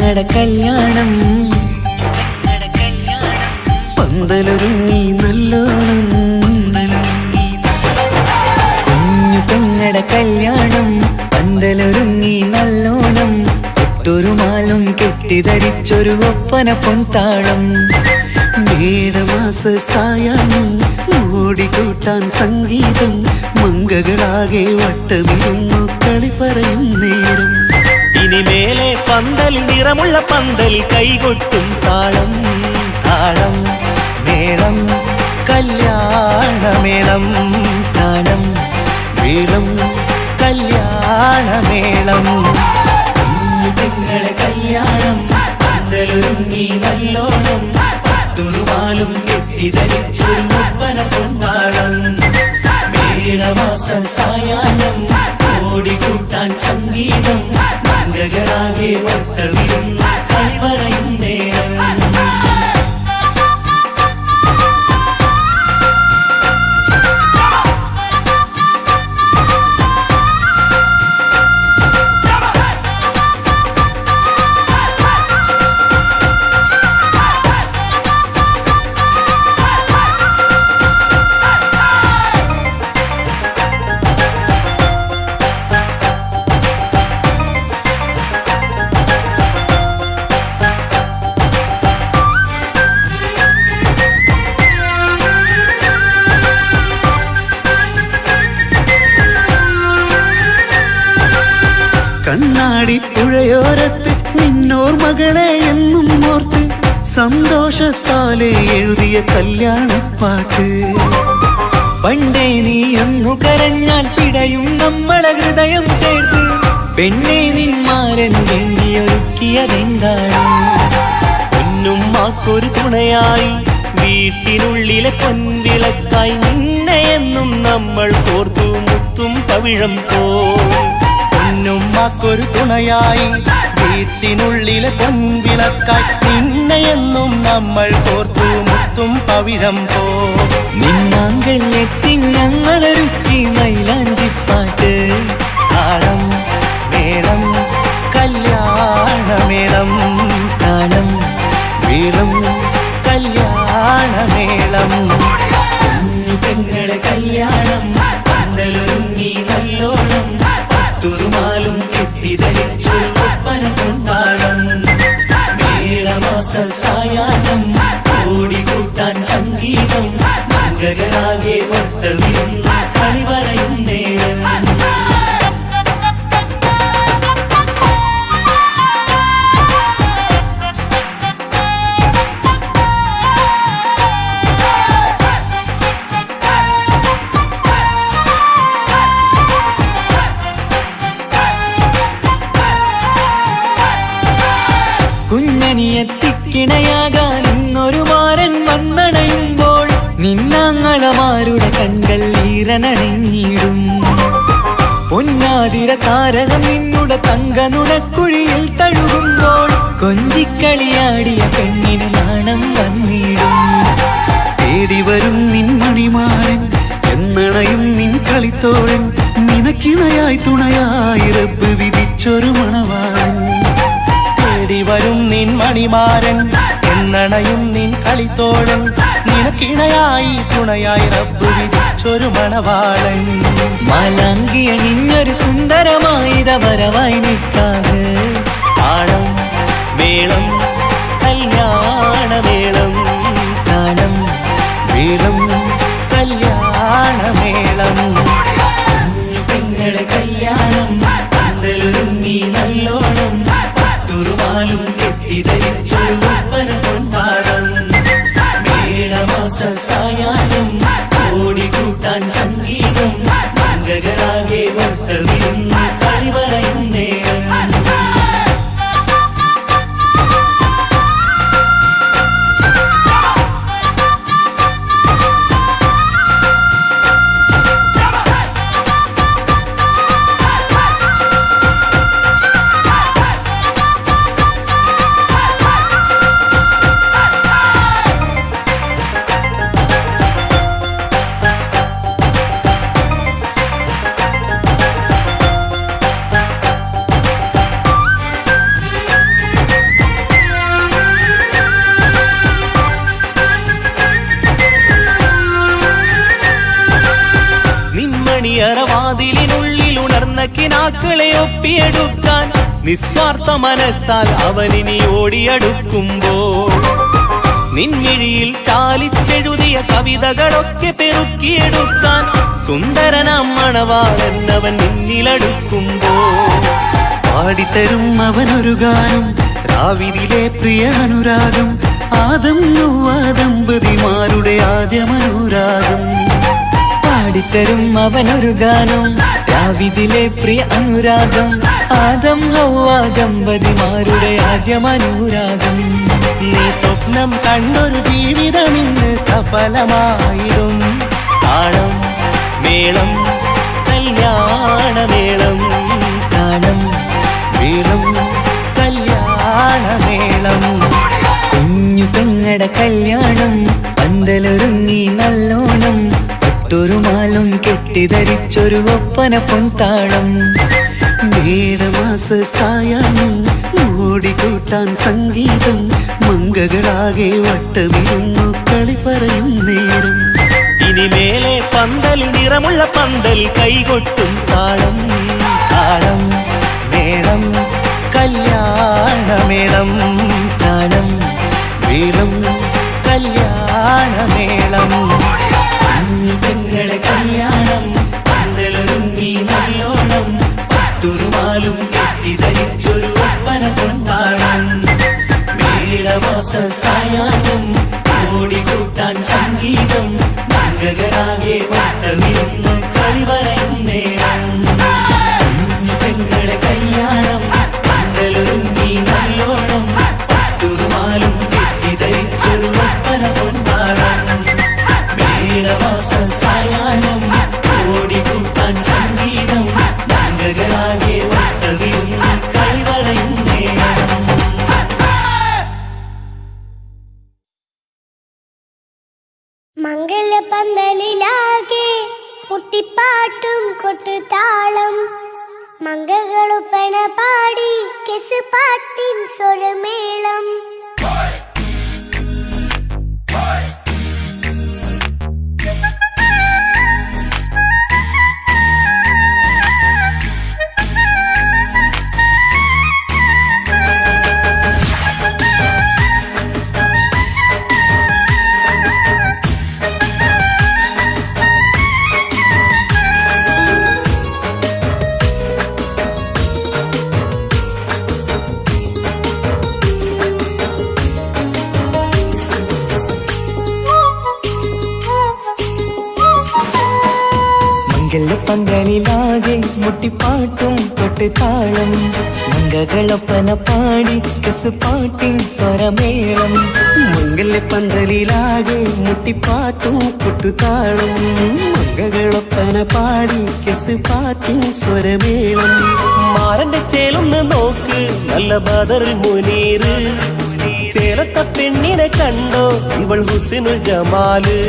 പെങ്ങടെ കല്യാണം പന്തലൊരുങ്ങി നല്ലോണം കുഞ്ഞു പെങ്ങടെ കല്യാണം പന്തലൊരുങ്ങി നല്ലോണം ഒട്ടൊരു മാലും കെട്ടിധരിച്ചൊരു ഒപ്പന പൊൻതാളം മേടമാസ സായാഹ്നം ഓടിക്കൂട്ടാൻ സംഗീതം മംഗകളാകെ വട്ടമിരുന്നു കളി പറയും നേരം ഇനിമേലെ പന്തൽ നിറമുള്ള പന്തൽ കൈകൊട്ടും താളം താളം മേളം കല്യാണമേളം താളം മേളം കല്യാണമേളം കുഞ്ഞു പെങ്ങളെ കല്യാണം പന്തലൊരുങ്ങി നല്ലോണം തുറുമാലും കെട്ടിധരിച്ചൊരു ഒപ്പന പൊൻതാളം മേടമാസ സായാഹ്നം ഓടിക്കൂട്ടാൻ സംഗീതം മംഗകളാകെ വട്ടമിരുന്ന് കളി പറയും നേരം കണ്ണാടി പുഴയോരത്ത് നിന്നോർമകളെ എന്നും ഓർത്ത് സന്തോഷത്താലെ എഴുതിയ കല്യാണപ്പാട്ട് പണ്ടേ നീ ഒന്നു കരഞ്ഞാൽ പിടയും നമ്മളെ ഹൃദയം ചേർത്ത് പെണ്ണെ നിന്മാരൻ എണ്ണിയൊരുക്കിയതെന്താണ് പൊന്നുമ്മാക്കൊരു തുണയായി വീട്ടിനുള്ളിലെ പൊൻവിളക്കായി നിന്നെ എന്നും നമ്മൾ കോർത്തു മുത്തും പവിഴം പൊന്നുമ്മാക്കൊരു തുണയായി വീട്ടിനുള്ളിലെ പൊൻവിളക്കായി നിന്നെയെന്നും നമ്മൾ കോർത്തു മുത്തും പവിഴം നിന്നാങ്കൾ എത്തി ഞങ്ങളൊരുക്കി മൈലാഞ്ചിപ്പാട്ട് താളം മേളം കല്യാണമേളം താളം മേളം കല്യാണമേളം കുഞ്ഞു പെങ്ങളെ കല്യാണം പന്തലൊരുങ്ങി നല്ലോണം തുറുമാലും കെട്ടിധരിച്ചൊരു ഒപ്പന പൊൻതാളം മേടമാസ സായാഹ്നം ഓടിക്കൂട്ടാൻ സംഗീതം മംഗകളാകെ വട്ടമിരുന്ന് കളി പറയും നേരം കുഞ്ഞനിയെത്തിക്കിണയാകാൻ ഇന്നൊരു മാരൻ വന്നണയുമ്പോൾ നിന്നാങ്ങളമാരുടെ കൺകൾ ഈറനണിഞ്ഞിടും പൊന്നാതിര താരകം നിന്നുടെ തങ്കനുടക്കുഴിയിൽ തഴുകുമ്പോൾ കൊഞ്ചിക്കളിയാടിയ പെണ്ണിന് നാണം വന്നിടും തേടി വരും നിൻ മണിമാരൻ എന്നണയും നിൻ കളിത്തോഴൻ നിനക്കിണയായി തുണയായി റബ്ബ് വിധിച്ചൊരു മണവാളൻ വരും നിൻ മണിമാരൻ എന്നണയും നിൻ കളിത്തോഴൻ നിനക്കിണയായി തുണയായി റബ്ബ് വിധിച്ചൊരു മണവാളൻ മാലാങ്കിയണിഞ്ഞൊരു സുന്ദരമായിത വരവായി നിൽക്കാതെ താളം മേളം കല്യാണമേളം താളം മേളം കല്യാണമേളം കുഞ്ഞു പെങ്ങളെ കല്യാണം പന്തലൊരുങ്ങി നല്ലോണം തുറുമാലും കെട്ടിധരിച്ചൊരു ഒപ്പന പൊൻതാളം മേടമാസ സായാഹ്നം ഓടിക്കൂട്ടാൻ സംഗീതം മംഗകളാകെ വട്ടമിരുന്ന് കളി പറയും നേരം വാതിലിനുള്ളിൽ ഉണർന്ന കിനാക്കളെ ഒപ്പിയെടുക്കാൻ നിസ്വാർത്ഥ മനസ്സാൽ അവനിനി ഓടിയടുക്കുമ്പോൾ നിൻമിഴിയിൽ ചാലിച്ചെഴുതിയ കവിതകളൊക്കെ പെറുക്കിയെടുക്കാൻ സുന്ദരനാം മണവാളൻ അവൻ നിന്നിലടുക്കുമ്പോൾ പാടിത്തരും അവനൊരു ഗാനം രാവിലെ പ്രിയ അനുരാഗം ആദം ഹവ്വ ദമ്പതിമാരുടെ ആദ്യമനുരാഗം പാടിത്തരും അവനൊരു ഗാനം രാവിലെ പ്രിയ അനുരാഗം ആദം ഹവ്വ ദമ്പതിമാരുടെ ആദ്യമനുരാഗം നീ സ്വപ്നം കണ്ടൊരു ജീവിതം ഇന്ന് സഫലമായിടും താളം മേളം കല്യാണമേളം താളം മേളം കല്യാണമേളം കുഞ്ഞു പെങ്ങടെ കല്യാണം പന്തലൊരുങ്ങി നല്ലോണം പട്ടൊരു മാലും കെട്ടിധരിച്ചൊരു ഒപ്പന പൊൻതാളം മേടമാസ സായാഹ്നം ഓടിക്കൂട്ടാൻ സംഗീതം മംഗകളാകെ വട്ടമിരുന്നു കളി പറയും നേരം ഇനി മേലെ പന്തൽ നിറമുള്ള പന്തൽ കൈകൊട്ടും താളം താളം മേളം കല്യാണമേളം താളം മേളം കല്യാണമേളം പെങ്ങളെ കല്യാണം പന്തലൊരുങ്ങി നല്ലോണം പട്ടുരുമാലും കെട്ടിധരിച്ചൊരു ഒപ്പന കൊണ്ടാടം മേടമാസ സായാഹ്നം ഓടിക്കൂട്ടാൻ സംഗീതം മംഗകളാകെ വട്ടമിരുന്ന് കളി പറയും നേരം പെങ്ങളെ കല്യാണം പന്തലൊരുങ്ങി നല്ലോണം പട്ടുരുമാലും കെട്ടിധരിച്ചൊരു ഒപ്പന കൊണ്ടാടം മേടമാസ സായാഹ്നം ഓടിക്കൂട്ടാൻ സംഗീതം മംഗകളാകെ വട്ടമിരുന്ന് കളി പറയും നേരം മംഗലപന്തലിലാകെ മുട്ടിപ്പാട്ടും കൊട്ടുതാളം മംഗകളുപ്പണ പാടി കെസ് പാട്ടിൻ സ്വരമേളം പന്തലിലാകെ മുട്ടിപ്പാട്ടും കൊട്ടുതാളം മംഗകളൊപ്പന പാടി കെസ് പാട്ടിൻ സ്വരമേളം മംഗല്യപ്പന്തലിലാകെ മുട്ടിപ്പാട്ടും കൊട്ടുതാളം മംഗകളൊപ്പന പാടി കെസ് പാട്ടിൻ സ്വരമേളം മാരന്റെ ചേലൊന്ന് നോക്ക് നല്ല ബദറുൽ മുനീറ് ചേലത്ത പെണ്ണിനെ കണ്ടോ ഇവൾ ഹുസ്നുൽ ജമാല്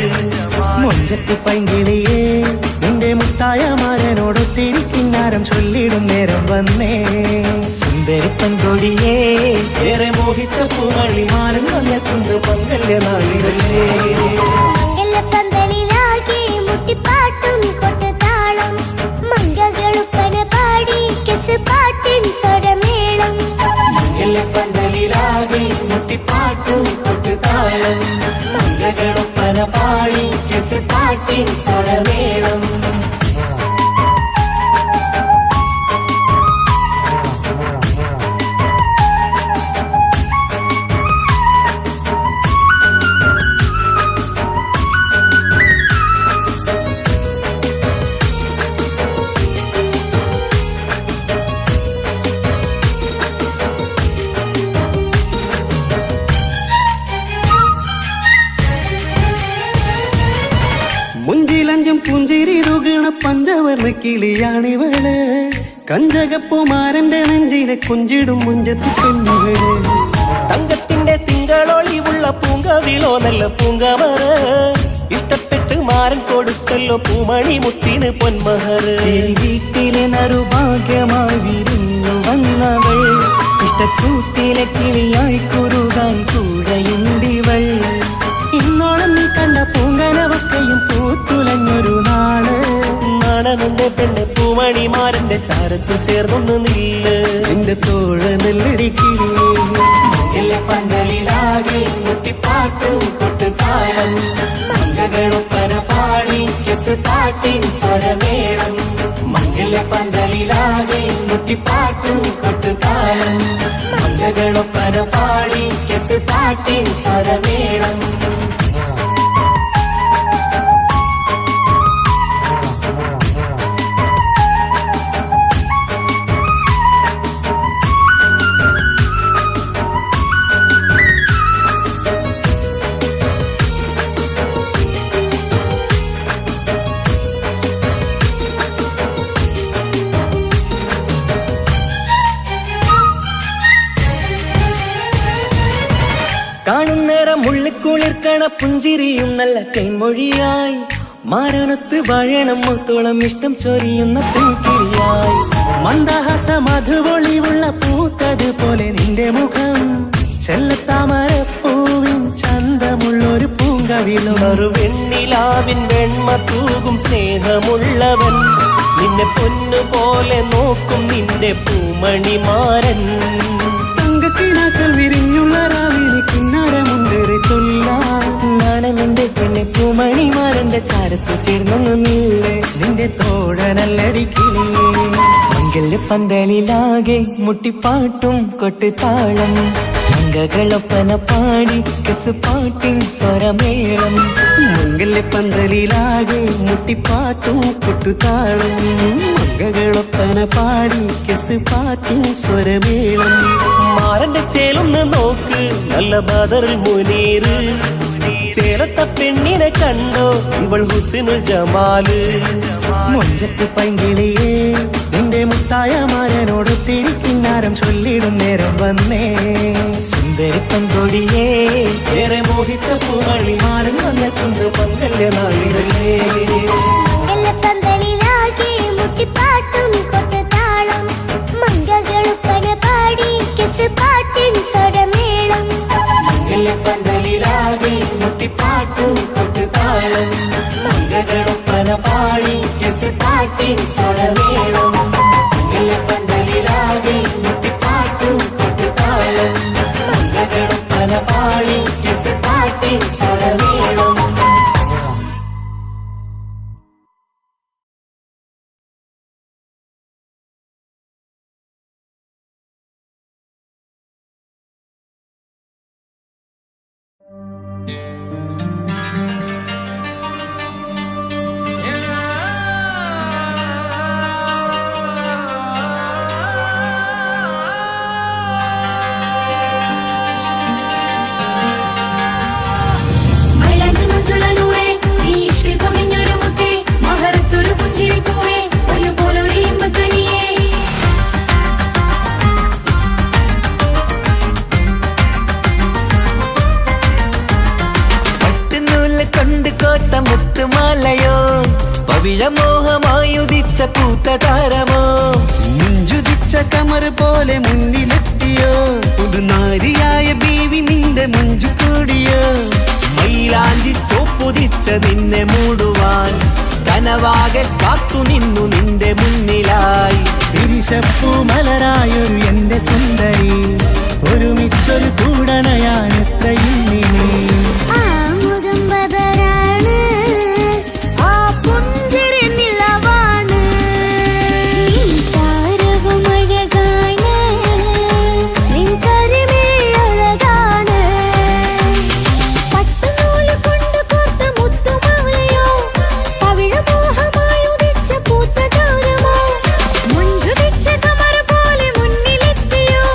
മുഞ്ചത്ത് പൈങ്കിളിയേ നിന്റെ മുത്തായ മാരനോടൊത്തിരിക്കിന്നാരം ചൊല്ലിടും നേരം വന്നേ സുന്ദരി പൻകൊടിയേ ഏറെ മോഹിച്ച പൂമണിമാരൻ വന്നെത്തുന്ന മംഗല്യ നാളിലല്ലേ മംഗലപന്തലിലാകെ മുട്ടിപ്പാട്ടും കൊട്ടുതാളം മംഗകളുപ്പന പാടി കെസ് പാട്ടിൻ സ്വരമേളം മംഗല്യപ്പന്തലിലാകെ മുട്ടിപ്പാട്ടും കൊട്ടുതാളം മംഗളൊപ്പന പാടി കെസ് പാട്ടിൻ സ്വരമേളം മുഞ്ചിലഞ്ചും പുഞ്ചിരി തുകണ പഞ്ചവർണ്ണ കിളിയാണിവള് കഞ്ചകപ്പുമാരന്റെ നെഞ്ചിനെ കുഞ്ചിടും മുഞ്ചത്തി പെണ്ണുകള് തങ്കത്തിന്റെ തിങ്കളൊളിവുള്ള പൂങ്കവിളോ നല്ല പൂങ്കവറ് ഇഷ്ടപ്പെട്ട് മാരൻ കൊടുത്തല്ലോ പൂമണി മുത്തിന് പൊന്മഹറ് വീട്ടിലെ നറുഭാഗ്യമായി വിരിഞ്ഞു വന്നവൾ ഇഷ്ടക്കൂട്ടിലെ കിളിയായി കുറുകാൻ കൂടെയുണ്ടിവൾ ഇന്നോളം നീ കണ്ട പൂങ്കനവക്കയും പൂത്തുലഞ്ഞൊരു നാള് നാണനെന്റെ പെണ്ണ് പൂമണിമാരന്റെ ചാരത്തു ചേർന്നൊന്ന് നില്ല്. നിന്റെ തോഴ നെല്ലടിക്കിളിയേ പന്തലിലാകെ മുട്ടിപ്പാട്ടും കൊട്ടുതാളം മംഗളൊപ്പന പാടി കെസ് പാട്ടിൻ സ്വരമേളം. മംഗല പന്തലിലാകെ മുട്ടിപ്പാട്ടും കൊട്ടുതാളം മംഗളൊപ്പന പാടി കെസ് പാട്ടിൻ സ്വരമേളം. കാണുന്നേരം ഉള്ളിക്കുളിർക്കണ പുഞ്ചിരിയും നല്ല കൈമൊഴിയായി മാരണത്ത് വഴണം മുത്തോളം ഇഷ്ടം ചൊരിയുന്ന പൂക്കിരിയായി മന്ദഹാസ മധുപൊളിവുള്ള പൂത്തതുപോലെ നിന്റെ മുഖം ചെല്ലത്താമരപ്പൂവിൻ ചന്തമുള്ളൊരു പൂങ്കവിളും. ഒരു വെണ്ണിലാവിൻ വെണ്മ തൂകും സ്നേഹമുള്ളവൻ നിന്നെ പൊന്നുപോലെ നോക്കും നിന്റെ പൂമണിമാരൻ. തങ്കക്കിനാക്കൾ വിരിഞ്ഞുള്ള രാവിലെ കിന്നാരമുണ്ടേറെ ചൊല്ലാം. നാണമെന്റെ പെണ്ണെ പൂമണിമാരന്റെ ചാരത്ത് ചേർന്നൊന്ന് നില്ല്. നിന്റെ തോഴ നല്ലടിക്കിളിയേ മംഗല്യ പന്തലിലാകെ മുട്ടിപ്പാട്ടും കൊട്ടുതാളം മംഗളൊപ്പന പാടി കെസ് പാട്ടിൻ സ്വരമേളം. മംഗല്യ പന്തലിലാകെ മുട്ടിപ്പാട്ടും കൊട്ടുതാളം മംഗളൊപ്പന പാടി കെസ് പാട്ടിൻ സ്വരമേളം. മാരന്റെ ചേലൊന്ന് നോക്ക് നല്ല ബദറിൽ മുനീറ്. ചേലത്ത പെണ്ണിനെ കണ്ടോ ഇവൾ ഹുസ്നുൽ ജമാല്. മുഞ്ചത്ത് പൈങ്കിളിയേ നിന്റെ മുത്തായ മാരനോട് തിരിക്കിന്നാരം ചൊല്ലിടും നേരം വന്നേ. സുന്ദരി പങ്കൊടിയേ ഏറെ മോഹിച്ച പൂമണിമാരൻ വന്നെത്തുണ്ട് മംഗല്യ നാളിതല്ലേ. മംഗലപ്പന്തലിലാകെ മുട്ടിപ്പാട്ടും കൊട്ടുതാളം മംഗളൊപ്പന പാടി കെസ് പാട്ടിൻ സ്വരമേളം. പന്തലിലാകെ മുട്ടിപ്പാട്ടും കൊട്ടുതാളം മംഗളൊപ്പന പാടി കെസ് പാട്ടിൻ സ്വരമേളം. പന്തലിലാകെ മുട്ടിപ്പാട്ടും കൊട്ടുതാളം മംഗളൊപ്പന പാടി കെസ് പാട്ടിൻ സ്വരമേളം. പവിഴമോഹമായുദിച്ച പൂത്ത താരമോ മുഞ്ചുദിച്ച കമർ പോലെ മുന്നിലെത്തിയോ പുതുനാരിയായ ബീവി നിന്റെ മുഞ്ചു കൂടിയോ. മൈലാഞ്ചി ചോപ്പുതിച്ച നിന്നെ മൂടുവാൻ കനവാകെ കാത്തു നിന്നു നിന്റെ മുന്നിലായി. തിരിശപ്പൂ മലരായൊരു എന്റെ സുന്ദരി ഒരുമിച്ചൊരു കൂടണയാൻ എത്രയും നീ. ആ മുഖം ബദറാണ് ആ പുഞ്ചിരി നിലവാണ് നിൻ സാരവും അഴകാണ് നിൻ കരിമിഴി അഴകാണ്. പട്ടുനൂല് കൊണ്ട് കോർത്ത മുത്തുമാലയോ പവിഴമോഹമായി ഉദിച്ച പൂത്ത ഗൗരമോ മുഞ്ചുദിച്ച കമർ പോലെ മുന്നിലെത്തിയോ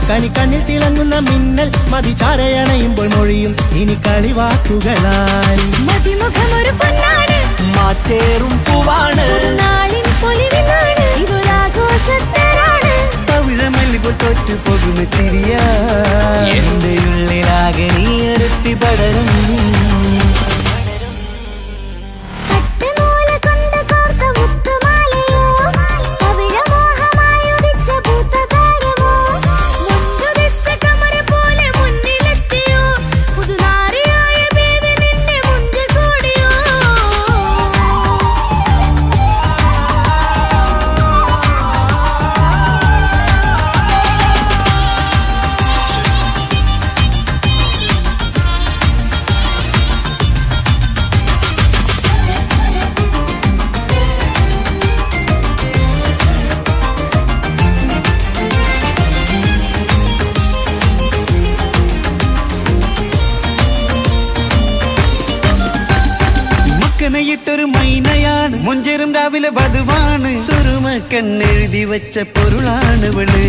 കനി കണ്ണിൽ തിളങ്ങുന്ന മിന്നൽ മതിചാരയണയുമ്പോൾ മൊഴിയും ഇനി കളിവാക്കുകളാൽ മതിമുഖമൊരു പൊന്നാണ് മാറ്റേറും പൂവാണ് നാളിൻ പൊലിവിലാണ് ഇതൊരാഘോഷത്തരാണ് പവിഴമല്ലിപ്പോൾ തോറ്റു പോകുന്ന ചിരിയാ എന്റെ ഉള്ളിലാകെ നീ ഒരുത്തി പടരും പട്ടുനൂല് കൊണ്ട് കോർത്ത മുത്തുമാലയോ പവിഴമോഹമായി ഉദിച്ച പൂത്തതാരമോ മുണ്ടുദിച്ച കമറ് പോലെ മുന്നിലെത്തിയോ പുതുനാരിയായ ബേബി നിന്റെ മുഞ്ച് കൂടിയോ മക്കനയിട്ടൊരു മൈനയാണ് മുഞ്ചേറും രാവിലെ വധുവാണ് സുറുമ കണ്ണെഴുതി വെച്ച പൊരുളാണിവള്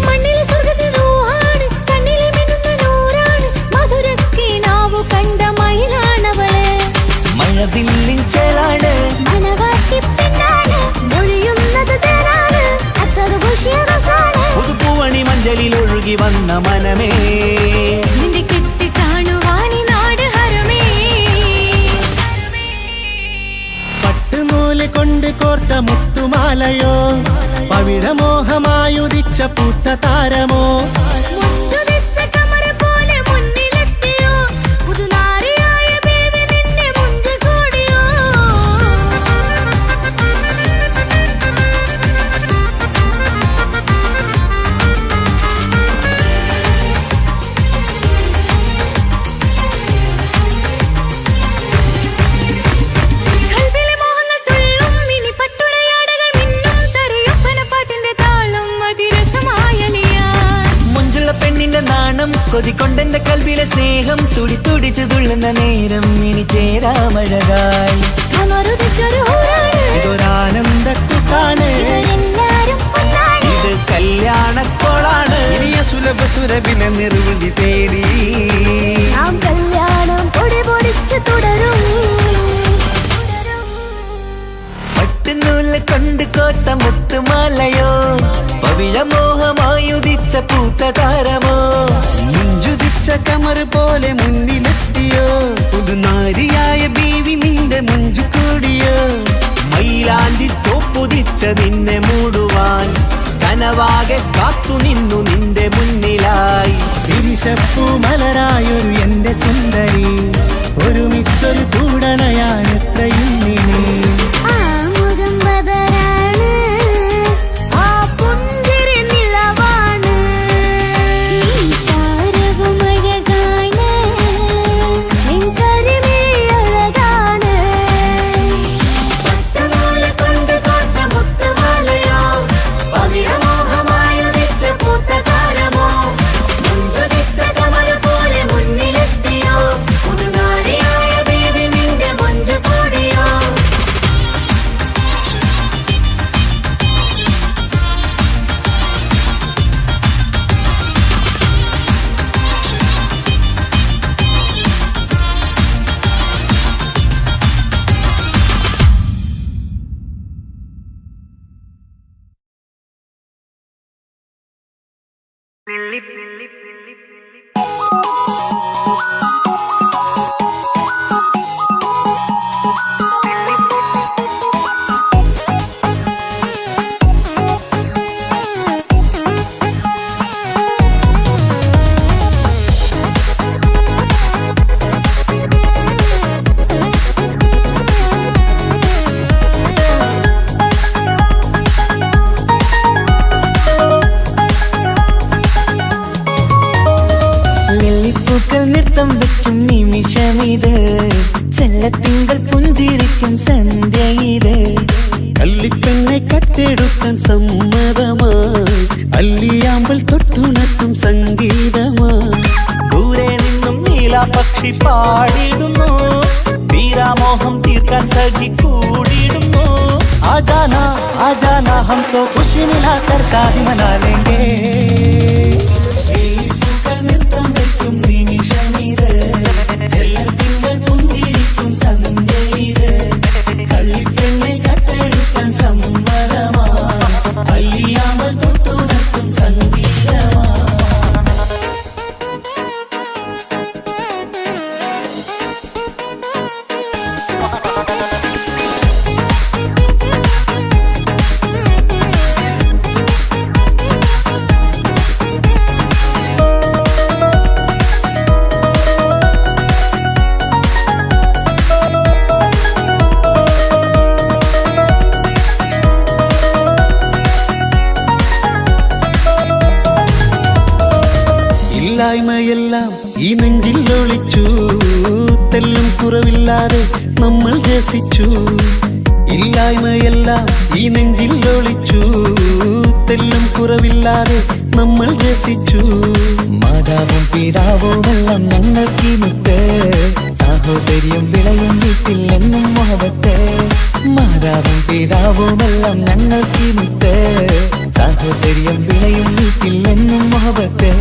മണ്ണിലെ സ്വർഗ്ഗത്തിൽ റൂഹാണ് കണ്ണിലെ മിന്നുന്ന നൂറാണ് മധുരക്കിനാവു കണ്ട മയിലാണവള് മഴവില്ലിൻ ചേലാണ് മണവാട്ടി പെണ്ണാണ് മൊഴിയുന്നത് തേനാണ് അത്തറ് ഭൂഷിയ റസാണ് പുതുപ്പൂവണി മഞ്ചലിൽ ഒഴുകി വന്ന മനമേ നിന്റെ കെട്ടി കാണുവാനി നാട് ഹരമേ പട്ടുനൂല് കൊണ്ട് കോർത്ത മുത്തുമാലയോ പവിഴമോഹമായുദിച്ച പൂത്ത താരമോ മുണ്ടുദിച്ച കമറ് പോലെ മുന്നിലെത്തിയോ പുതുനാരിയായ ബേബി നിന്റെ മുഞ്ച് കൂടിയോ കൽവിലെ മോഹങ്ങൾ തുള്ളും ഇനി പട്ടുടയാടകൾ മിന്നും തരിയൊപ്പനപ്പാട്ടിന്റെ താളം അതിരസമായലിയാൻ മുഞ്ചുള്ള പെണ്ണിന്റെ നാണം കൊതിക്കൊണ്ടെന്റെ കൽവിലെ സ്നേഹം തുടി തുടിച്ചു തുള്ളുന്ന നേരം ഇനി ചേരാമഴകായി കമറുദിച്ചൊരു ഹൂറാണ് ഇതൊരാനന്ദക്കുട്ടാണ് ഇവരെല്ലാരും ഒന്നാണ് ഇത് കല്യാണക്കോളാണ് ഇനിയ സുലഭ സുരഭില നിർവൃതി തേടി നാം കല്യാണം പൊടി പൊടിച്ച് തുടരും പട്ടുനൂല് കൊണ്ട് കോത്ത മുത്തുമാലയോ പവിഴമോഹമായുദിച്ച പൂത്ത താരമോ മുഞ്ചുദിച്ച കമറ് പോലെ മുന്നിലെത്തിയോ പുതുനാരിയായ ബീവി നിന്റെ മുഞ്ചു കൂടിയോ മൈലാഞ്ചി ചോപ്പുതിച്ച നിന്നെ മൂടുവാൻ കനവാകെ കാത്തു നിന്നു നിന്റെ മുന്നിലായി തിരിശപ്പൂ മലരായൊരു എന്റെ സുന്ദരി ഒരുമിച്ചൊരു കൂടണയാൻ എത്രയും ഇനി ആ മുഖം ബദരാണ് ആ പുഞ്ചിരി നിലവാണ് ഈ സാരവും അഴകാണ് നിൻ കരിമിഴി അഴകാണ് പട്ടുനൂല് കൊണ്ട് കോർത്ത മുത്തുമാലയോ പവിഴമോഹമായുദിച്ച പൂത്ത താരമോ മുഞ്ചുദിച്ച കമറ് പോലെ മുന്നിലെത്തിയോ പുതുനാരിയായ ബേബി നിന്റെ മുഞ്ച് കൂടിയോ നെല്ലിപ്പൂക്കൾ നൃത്തം വെക്കും നിമിഷമിത് ചെല്ലത്തിങ്കൾ പുഞ്ചിരിക്കും സന്ധ്യ ഇത് കള്ളിപ്പെണ്ണെ കട്ടെടുക്കാൻ സമ്മതമായി അല്ലിയാമ്പൽ തൊട്ടുണർത്തും സംഗീതമായി ദൂരെ നിന്നും നീലാപക്ഷി പാടിടുന്നു വീരാമോഹം തീർക്കാൻ സഖി കൂടിയിടുന്നു आजाना आजाना हम तो खुशी मिलाकर शादी मना लेंगे നമ്മൾ രസിച്ചു. ഇല്ലായ്മയെല്ലാം ഈ നെഞ്ചിൽ ഒളിച്ചു. തെല്ലും കുറവില്ലാതെ നമ്മൾ രസിച്ചു. മാതാവും പിതാവുമെല്ലാം ഞങ്ങൾക്ക് മുത്ത്, സാഹോദര്യം വിളയും വീട്ടിൽ എന്നും മുഹബത്ത്. മാതാവും പിതാവുമെല്ലാം ഞങ്ങൾക്ക് മുത്ത്, സാഹോദര്യം വിളയും വീട്ടിൽ എന്നും മുഹബത്ത്.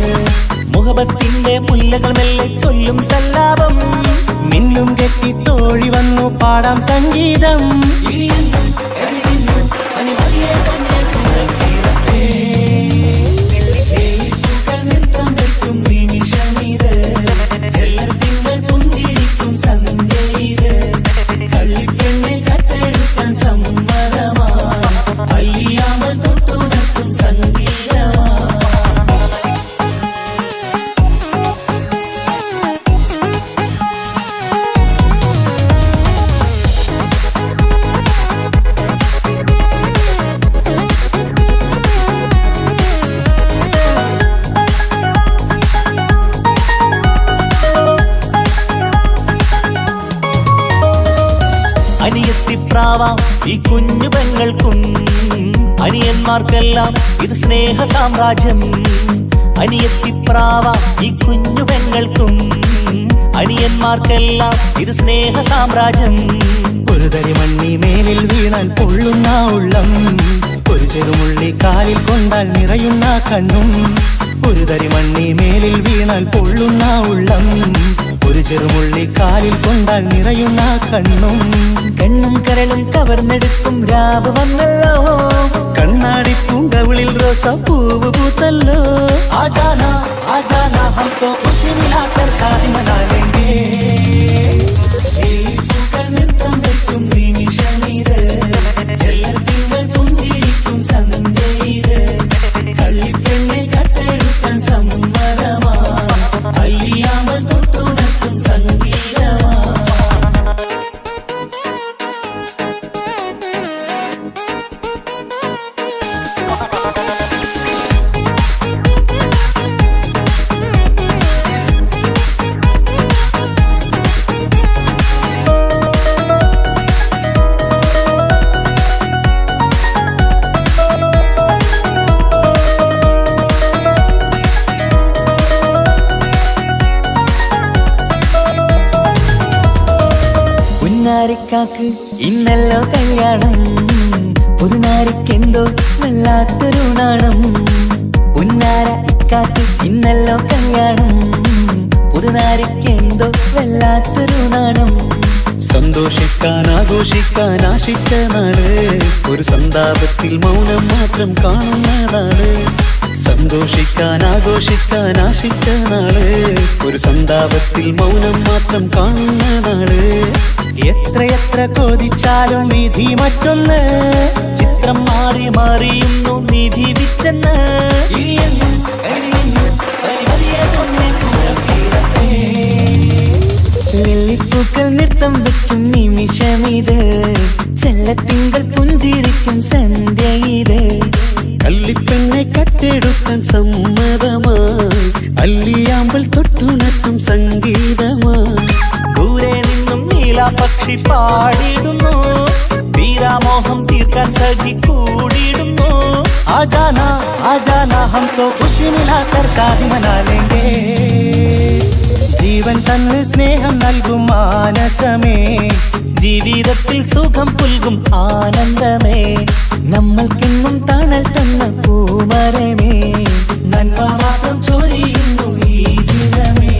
മുഹബത്തിന്റെ മുല്ലകൾ മെല്ലെ ചൊല്ലും സല്ലാപം, മിന്നും കെട്ടി തോഴി വന്നു പാടാം സംഗീതം. അനിയത്തിപ്രാവാം ഈ കുഞ്ഞു പെങ്ങൾക്കും, അനിയന്മാർക്കെല്ലാം ഇത് സ്നേഹ സാമ്രാജ്യം. അനിയത്തിപ്രാവാം ഈ കുഞ്ഞു പെങ്ങൾക്കും, അനിയന്മാർക്കെല്ലാം ഇത് സ്നേഹ സാമ്രാജ്യം. ഒരു തരി മണ്ണി മേലിൽ വീണാൽ പൊള്ളുന്ന ഉള്ളം, ഒരു ചെറുമുള്ളി കാലിൽ കൊണ്ടാൽ നിറയുന്ന കണ്ണും. ഒരു തരി മണ്ണി മേലിൽ വീണാൽ പൊള്ളുന്ന ഉള്ളം, ഒരു ചെറുമുള്ളി കാലിൽ കൊണ്ടാൽ നിറയുന്ന കണ്ണും. കണ്ണും കരളും കവർന്നെടുക്കും രാവ് വന്നല്ലോ, കണ്ണാടി പൂങ്കവിളിൽ റോസാപ്പൂവ് പൂത്തല്ലോ. ആജാന ആജാന ഹം തോ ഖുശി മിലാകർ ഷാദി മനാ ലേംഗേ. നൃത്തം വെക്കും നിമിഷമിത്, ചെല്ലത്തിങ്കൾ പുഞ്ചിരിക്കും സന്ധ്യയിത്. കള്ളിപ്പെണ്ണെ കട്ടെടുക്കാൻ സമ്മതമാ, അല്ലിയാമൽ തൊട്ടുണർത്തും സംഗീതമാ. പുന്നാരിക്കാക്ക് ഇന്നല്ലോ കല്യാണം, പുതുനാരിക്കെന്തോ വല്ലാത്തൊരു നാണം. പുന്നാര ഇക്കാക്ക് ഇന്നല്ലോ കല്യാണം, പുതുനാരിക്കെന്തോ വല്ലാത്തൊരു നാണം. സന്തോഷിക്കാൻ ആഘോഷിക്കാൻ ആശിച്ച നാട്, ഒരു സന്താപത്തിൽ മൗനം മാത്രം കാണുന്ന നാട്. സന്തോഷിക്കാൻ ആഘോഷിക്കാൻ ആശിച്ച നാട്, ഒരു സന്താപത്തിൽ മൗനം മാത്രം കാണുന്ന നാട്. എത്രയെത്ര കൊതിച്ചാലും വിധി മറ്റൊന്ന്, ചിത്രം മാറി മാറിയുന്നു നിധി വിറ്റെന്ന്. ലില്ലിപ്പൂക്കൾ നൃത്തം വെക്കും നിമിഷമിത്, ചെല്ലത്തിങ്കൾ പുഞ്ചിരിക്കും സന്ധ്യ ഇത്. കള്ളിപ്പെണ്ണെ കട്ടെടുക്കാൻ സമ്മതമായി, അല്ലിയാമ്പൽ തൊട്ടുണർത്തും സംഗീതമായി. ദൂരെ നിന്നും നീലാപക്ഷി പാടിയിടുന്നു, വീരാമോഹം തീർക്കാൻ സഖി കൂടിയിടുന്നു. ആജാന ആജാന ഹം തോ ഖുശി മിലാകർ ഷാദി മനാ ലേംഗേ. ജീവൻ തന്ന് സ്നേഹം നൽകും മാനസമേ, ജീവിതത്തിൽ സുഖം പുൽകും ആനന്ദമേ. നമ്മൾക്കെന്നും തണൽ തന്ന പൂമരമേ, നന്മ മാത്രം ചൊരിയുന്നു ഈ ദിനമേ.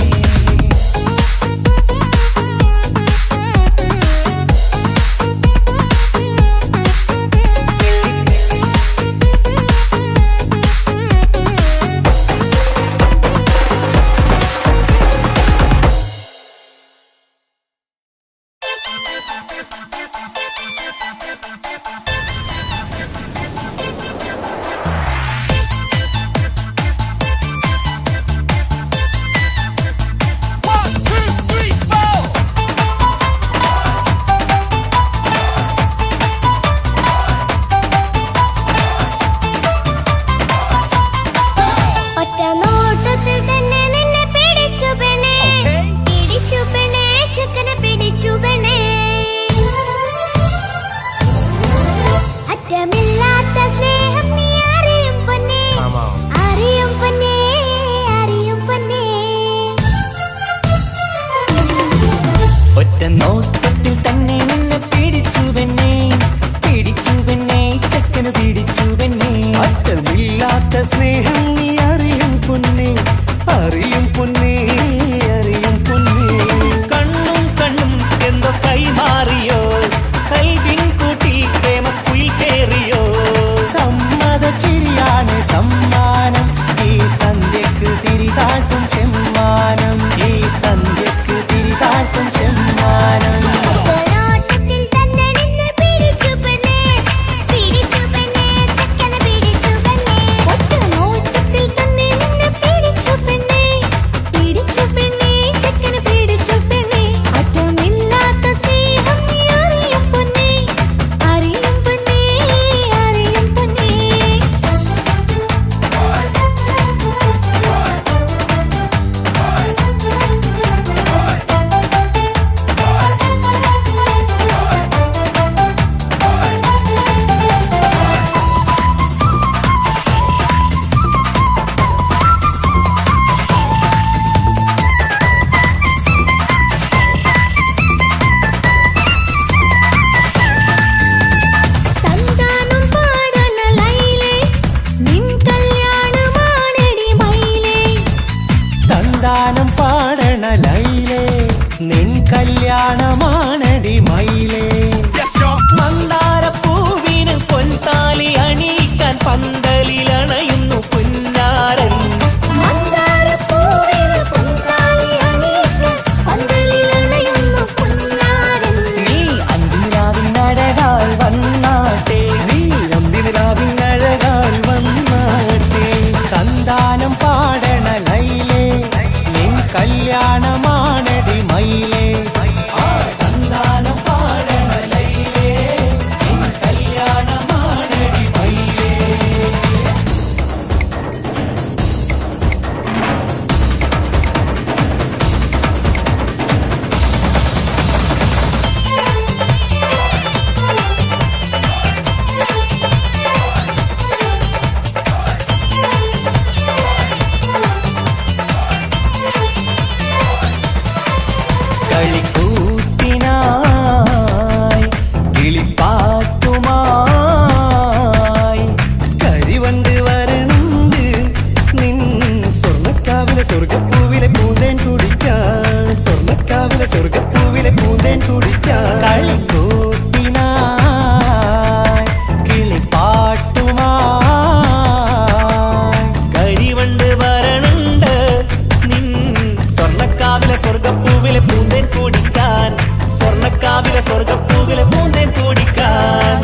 പൂവിലെ പൂന്തേൻ കുടിക്കാൻ.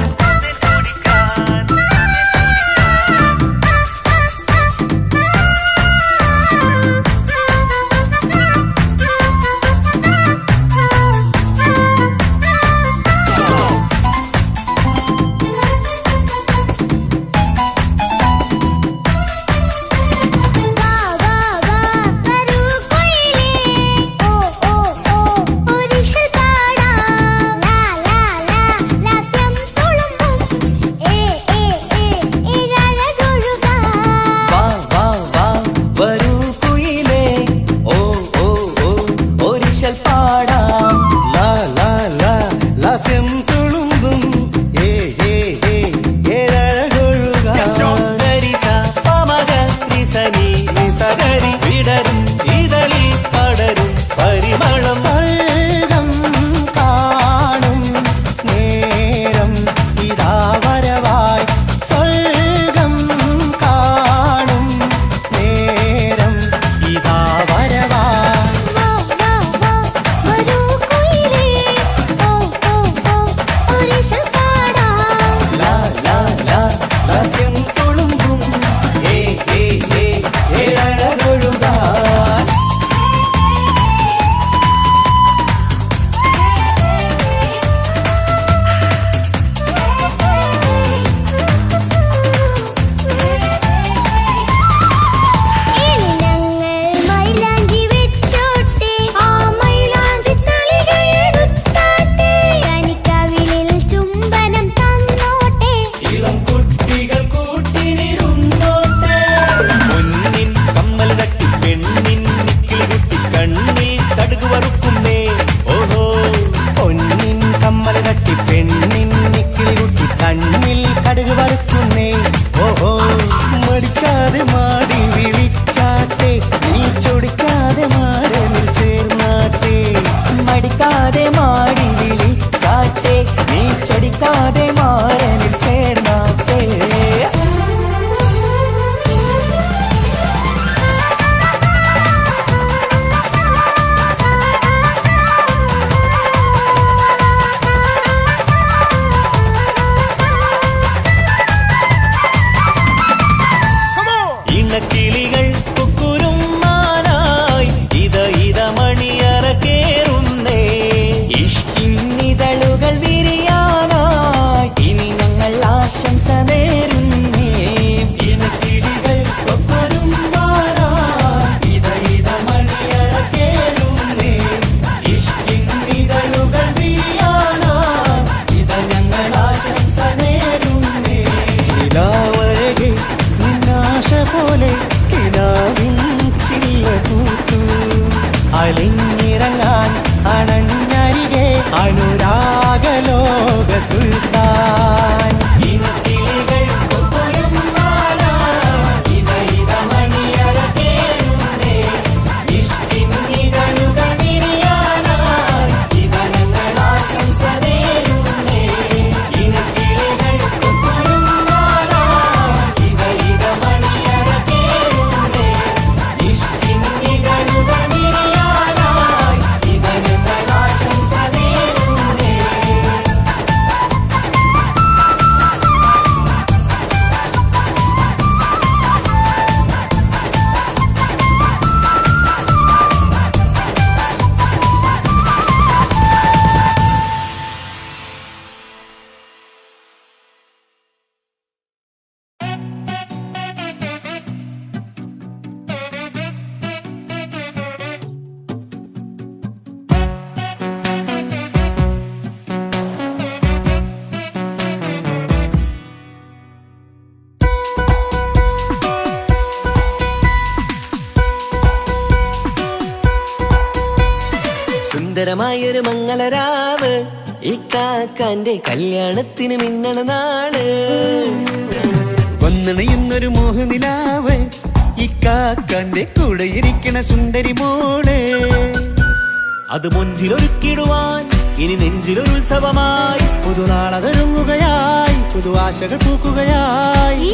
അലിഞ്ഞിറങ്ങാൻ അണഞ്ഞരികെ അനുരാഗലോക സുൽത്താൻ സുന്ദരമായൊരു മംഗളരാവ് ഇക്കാക്കാന്റെ കല്യാണത്തിന് മിന്നണ നാള് വന്നണയുന്നൊരു മോഹനിലാവ് ഇക്കാക്കാന്റെ കൂടെ ഇരിക്കണ സുന്ദരി മോള് അത് മൊഞ്ചിലൊരുക്കിടുവാൻ ഇനി നെഞ്ചിലൊരു ഉത്സവമായി പുതുനാളതൊരുങ്ങുകയായി പുതുവാശകൾ പൂക്കുകയായി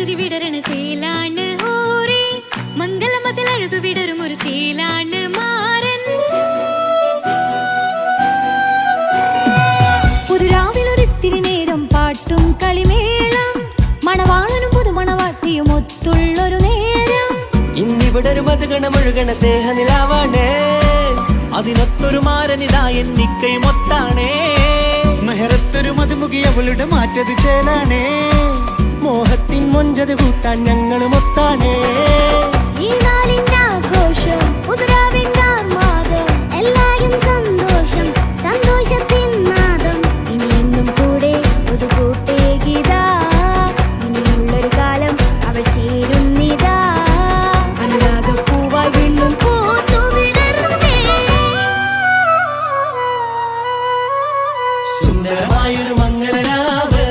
ശ്രുതി വിടരണ ചേലാണ് ഹോറി മംഗളമതിൽ അഴകു വിടരും ഒരു ചേലാണ് മാരൻ പുതുരാവിലൊരിത്തിരി നേരം പാട്ടും കളിമേളം മണവാളനും പുതുമണവാട്ടിയും ഒത്തുള്ളൊരു നേരം ഇന്നിവിടെ ഒരു മധുഗണമൊഴുകണ സ്നേഹനിലാവാണേ അതിനൊത്തൊരു മാരനിതാ എന്നിക്കയും ഒത്താണേ മെഹറത്തൊരു മധുമുഖി അവളുടെ മാറ്റത് ചേലാണേ മോഹത്തിൻ മൊഞ്ചത് കൂട്ടാൻ ഞങ്ങളും ഒത്താണേ ഈ നാളിന്റെ ആഘോഷം പുതുരാവിന്റെ ആർമാദം എല്ലാരും സന്തോഷം സന്തോഷത്തിൻ നാദം ഇനി എന്നും കൂടെ പുതുകൂട്ടേ ഗീതാ ഇനിയുള്ളൊരു കാലം അവൾ ചേരുന്നിതാ അനുരാഗപ്പൂവായി വീണ്ടും പൂത്തു വിടർന്നേ സുന്ദരമായൊരു മംഗളരാവ്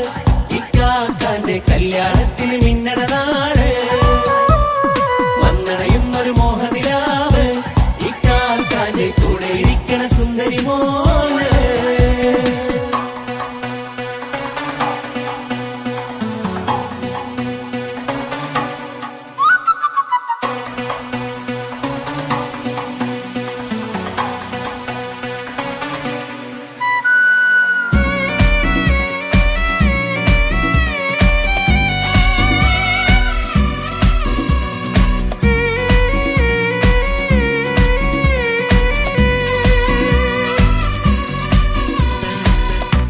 ഇക്കാക്കാന്റെ കല്യാണത്തിന് മിന്നണ നാട് വന്നണയുന്നൊരു മോഹനിലാവ് ഇക്കാക്കാന്റെ കൂടെ ഇരിക്കണ സുന്ദരി മോള്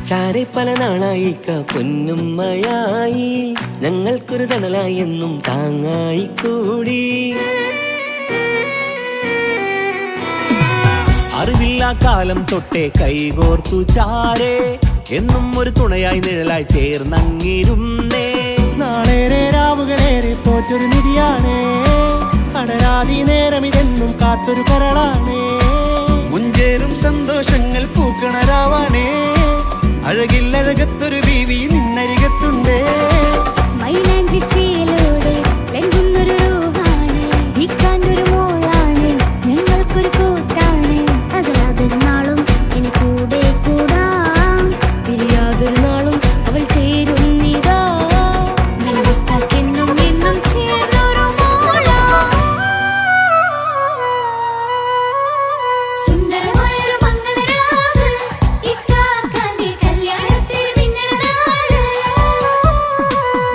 ചാരെ പല നാളായി പൊന്നുമ്മയായി ഞങ്ങൾക്കൊരു തണലായി എന്നും താങ്ങായി കൂടി അറിവില്ലാ കാലം തൊട്ടേ കൈകോർത്തു ചാരേ എന്നും ഒരു തുണയായി നിഴലായി ചേർന്നങ്ങിരുന്നേ നാളേറെ രാവുകളേറെ പോറ്റൊരു നിധിയാണേ അടരാതി നേരം ഇതെന്നും കാത്തൊരു കരളാണേ മുഞ്ചേറും സന്തോഷങ്ങൾ പൂക്കണരാവാണേ അഴകില്ലഴകത്തൊരു ബീവി നിന്നരികത്തുണ്ടേ മൈലാഞ്ചി ചേലോടെ ലംഘുന്നൊരു രൂപാണ് ഇക്കാണ്ടൊരു മോളാണ് ഞങ്ങൾക്കൊരു കൂട്ടാണ് അകലാതൊരു നാളും ഇനി കൂടെ കൂടാം പിരിയാതൊരു നാളും അവൾ ചേരുന്നിതാ നൽകിക്കാക്കെന്നും എന്നും ചേർന്നൊരു മോളാ സുന്ദരമായൊരു മംഗളരാവ് ഇക്കാക്കാന്റെ കല്യാണത്തിന് മിന്നണ നാട്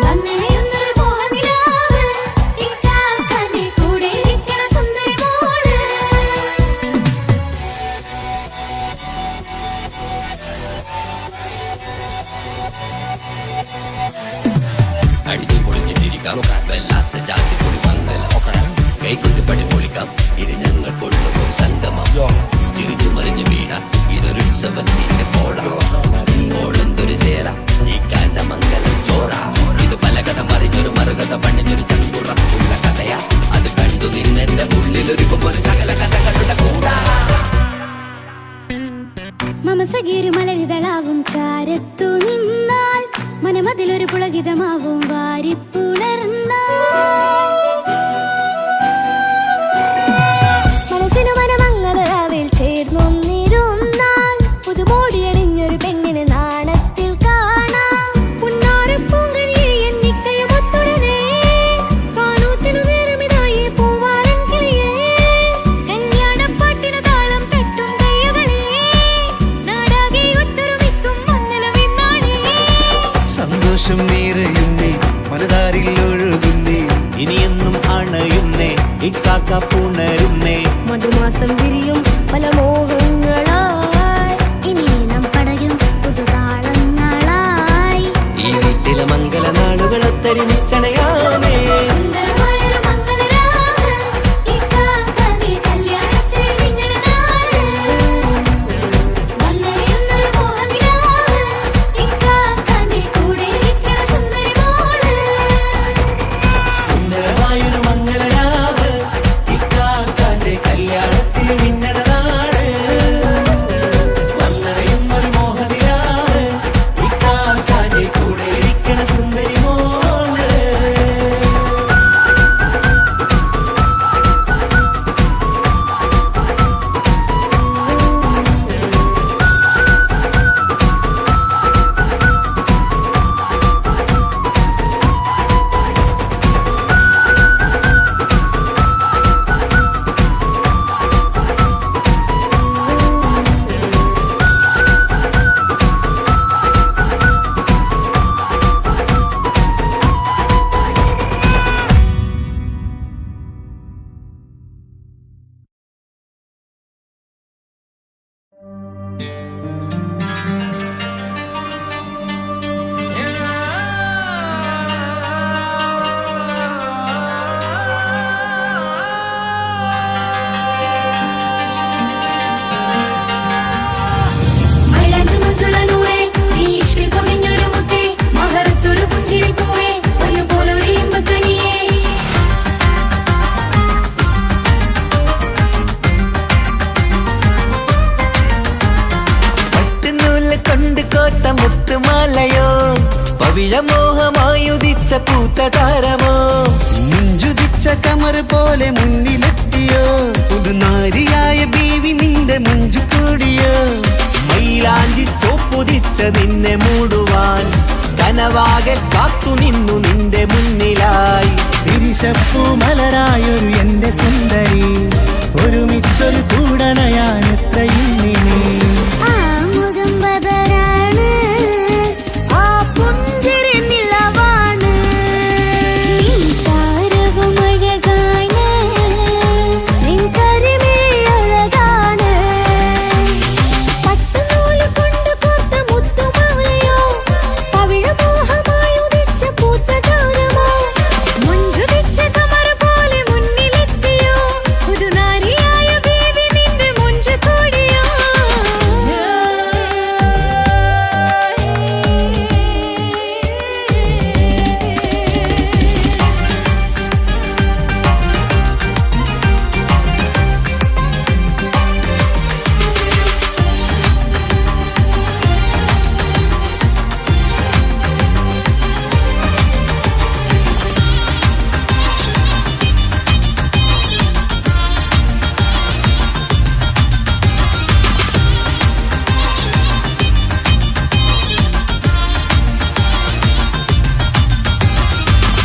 വന്നണയുന്നൊരു മോഹനിലാവ് ഇക്കാക്കാന്റെ കൂടെ ഇരിക്കണ സുന്ദരി മോള് അടിച്ചു പൊളിച്ചിട്ടിരിക്കാം വല്ലാത്ത ജാതി പൊടി മംഗലം കൈകൊണ്ട് പടി പൊളിക്കാം ഇത് ഞങ്ങൾ കൊണ്ടുപോയി സംഗമം തിരിച്ചു മറിഞ്ഞു വീണ ഇതൊരു ഉത്സവത്തിന്റെ കോളെന്തൊരു ചേര ഈ കാണ്ട മംഗലം ചോറ ഇത് പലകഥ മറിഞ്ഞൊരു മറുകഥ പണിഞ്ഞൊരു ചങ്കുറ ഉള്ള കഥയാ അത് കണ്ടു നിന്നെന്റെ ഉള്ളിലൊരുക്കുമ്പോൾ സകല കഥകളുടെ കൂടാ മമസഗീരു മലരിതളാവും ചാരത്തു നിന്നാൽ മനമതിലൊരു പുളകിതമാവും വാരിപ്പുണർന്നാൽ മനസ്സിനു മനമംഗളരാവിൽ ചേർന്നൊന്നിരുന്നാൽ പുതുമോടിയണിഞ്ഞൊരു പെണ്ണിന് നാണത്തിൽ കാണാം പുന്നാരപ്പൂങ്കണിയെ എന്നിക്കയും ഒത്തുടനെ കാനൂത്തിനു നേരമിതായി പൂവാലൻ കിളിയേ കല്യാണപ്പാട്ടിന് താളം തട്ടും കയ്യുകളെ നാടാകെ ഒത്തൊരുമിക്കും മംഗളമിന്നാണേ സന്തോഷം നിറയുന്നേ മനതാരിൽ ഒഴുകുന്നേ ഇനിയെന്നും അണയുന്നേ ഇക്കാക്ക പുണരുന്നേ മധുമാസം വിരിയും പല മോഹങ്ങളായി ഇനി നാം പടരും പുതുതാളങ്ങളായി ഈ വീട്ടിലെ മംഗള നാളുകളൊത്തരിമിച്ചണയാമേ സുന്ദരമായൊരു മംഗളരാവ് ഇക്കാക്കാന്റെ കല്യാണത്തിന് മിന്നണ നാട് വന്നണയുന്നൊരു മോഹനിലാവ് ഇക്കാക്കാന്റെ കൂടെ ഇരിക്കണ സുന്ദരി മോള് സുന്ദരമായൊരു മംഗളരാവ് ഇക്കാക്കാന്റെ കല്യാണത്തിന് മിന്നണ നാട് കോട്ട മുത്തുമാലയോ പവിഴമോഹമായുദിച്ച പൂത്ത താരമോ മുഞ്ചുദിച്ച കമർ പോലെ മുന്നിലെത്തിയോ പുതുനാരിയായ ബീവി നിന്റെ മുഞ്ചു കൂടിയോ മൈലാഞ്ചി ചോപ്പുതിച്ച നിന്നെ മൂടുവാൻ കനവാകെ കാത്തു നിന്നു നിന്റെ മുന്നിലായി. തിരിശപ്പൂ മലരായൊരു എന്റെ സുന്ദരി ഒരുമിച്ചൊരു കൂടണയാൻ എത്രയും നീ ആ മുഖം ബദരാണ്, ആ പുഞ്ചിരി നിലവാണ്, നീ സാരവും അഴകാണ്, നിൻ കരിമിഴി അഴകാണ്. പട്ടുനൂല് കൊണ്ട് കോർത്ത മുത്തുമാലയോ പവിഴമോഹമായി ഉദിച്ച പൂത്ത താരമോ മുഞ്ചുദിച്ച കമർ പോലെ മുന്നിലെത്തിയോ പുതുനാരിയായ ബേബി നിന്റെ മുഞ്ചു കൂടിയോ.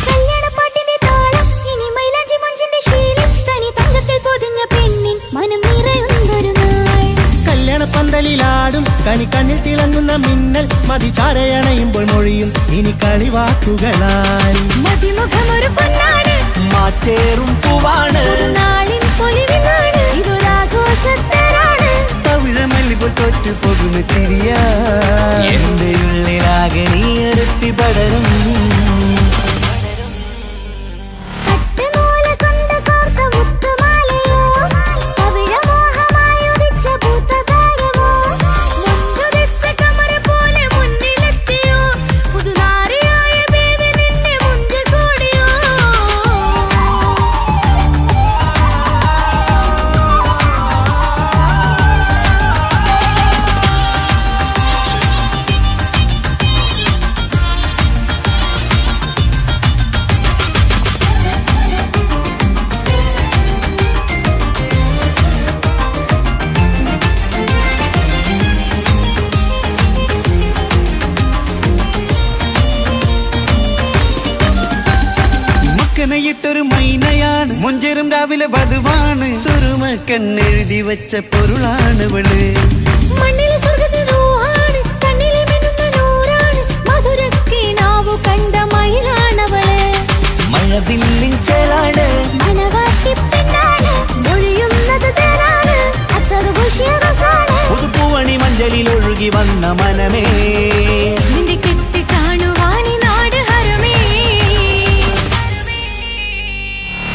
കല്യാണപ്പാട്ടിന്റെ താളം ഇനി മൈലാഞ്ചി മഞ്ചിന്റെ ശീലം തനി തങ്കത്തിൽ പൊതിഞ്ഞ പെണ്ണിൻ മനം നിറയുന്നൊരു നാൾ. കല്യാണപ്പന്തലിലാടും കണി കണ്ണിൽ തിളങ്ങുന്ന മിന്നൽ മതിചാരയണയുമ്പോൾ മൊഴിയും ഇനി കളിവാക്കുകളാൽ മതിമുഖമൊരു പൊന്നാണ്, മാറ്റേറും പൂവാണ് ഒരു നാളിൻ പൊലിവിനാണ്, ഇതൊരാഘോഷത്തരാണ്. പവിഴമല്ലിപ്പോൾ തോറ്റു പോകുന്ന ചിരിയാ എന്റെ ഉള്ളിലാകെ നീ ഒരുത്തി പടരും. പട്ടുനൂല് കൊണ്ട് കോർത്ത മുത്തുമാലയോ പവിഴമോഹമായി ഉദിച്ച പൂത്ത താരമോ മുഞ്ചുദിച്ച കമർ പോലെ മുന്നിലെത്തിയോ പുതുനാരിയായ ബേബി നിന്റെ മുഞ്ചു കൂടിയോ. മക്കനയിട്ടൊരു മൈനയാണ് മൊഞ്ചേരും രാവിലെ വധുവാണ് സുറുമ കണ്ണെഴുതി വെച്ച പൊരുളാണവള് മണ്ണിലെ സ്വർഗ്ഗത്തിൽ റൂഹാണ്, കണ്ണിലെ മിന്നുന്ന നൂറാണ്, മധുരക്കിനാവു കണ്ട മയിലാണവള്. മഴവില്ലിൻ ചേലാണ് മണവാട്ടി പെണ്ണാണ്, മൊഴിയുന്നത് തേനാണ്, അത്തറുപുഷ്യരസാണ്. പുതുപ്പൂവണി മഞ്ചലിൽ ഒഴുകി വന്ന മനമേ നിന്റെ കെട്ട് കാണുവാനി നാട് ഹരമേ.